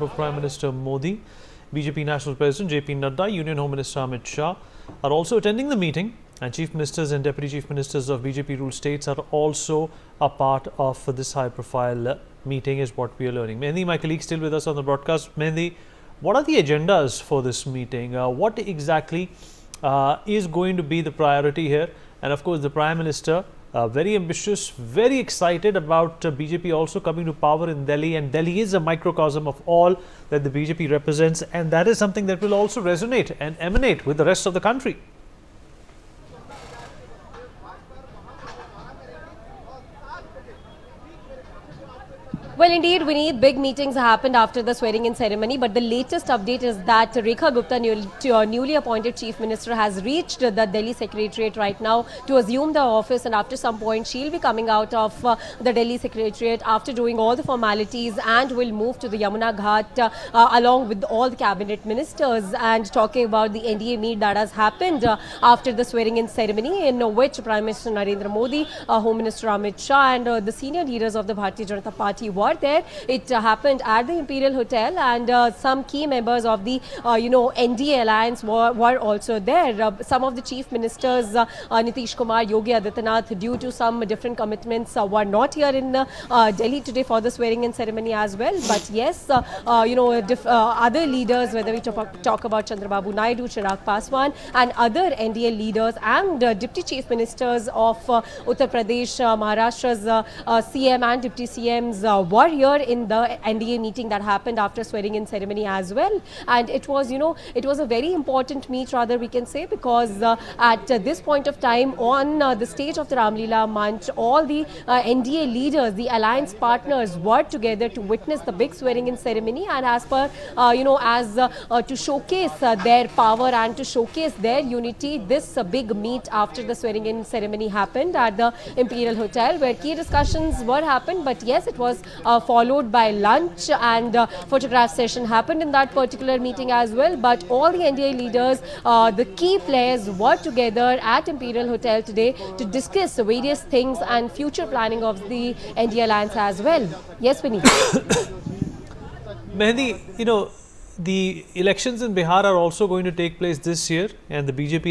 of Prime Minister Modi, BJP National President JP Nadda, Union Home Minister Amit Shah are also attending the meeting, and Chief Ministers and Deputy Chief Ministers of BJP ruled states are also a part of this high-profile meeting, is what we are learning. Mehndi, my colleague, still with us on the broadcast. Mehndi, what are the agendas for this meeting? What exactly is going to be the priority here? And of course, the Prime Minister, very ambitious, very excited about BJP also coming to power in Delhi, and Delhi is a microcosm of all that the BJP represents, and that is something that will also resonate and emanate with the rest of the country. Well, indeed, Vineet, big meetings happened after the swearing-in ceremony, but the latest update is that Rekha Gupta, newly appointed Chief Minister, has reached the Delhi Secretariat right now to assume the office, and after some point she'll be coming out of the Delhi Secretariat after doing all the formalities, and will move to the Yamuna Ghat along with all the cabinet ministers, and talking about the NDA meet that has happened after the swearing-in ceremony, in which Prime Minister Narendra Modi, Home Minister Amit Shah and the senior leaders of the Bharatiya Janata Party were there. It happened at the Imperial Hotel, and some key members of the NDA alliance were also there. Some of the chief ministers, Nitish Kumar, Yogi Adityanath, due to some different commitments, were not here in Delhi today for the swearing-in ceremony as well. But yes, other leaders, whether we talk about Chandrababu Naidu, Chirag Paswan, and other NDA leaders and deputy chief ministers of Uttar Pradesh, Maharashtra's CM and deputy CMs were here in the NDA meeting that happened after swearing-in ceremony as well. And it was, it was a very important meet, rather we can say, because at this point of time on the stage of the Ramlila Manch, all the NDA leaders, the alliance partners, were together to witness the big swearing-in ceremony, and as per, to showcase their power and to showcase their unity, this big meet after the swearing-in ceremony happened at the Imperial Hotel, where key discussions were happened. But yes, it was followed by lunch, and photograph session happened in that particular meeting as well. But all the NDA leaders, the key players, were together at Imperial Hotel today to discuss various things and future planning of the NDA alliance as well. Yes, Vineet. Mehndi, the elections in Bihar are also going to take place this year, and the BJP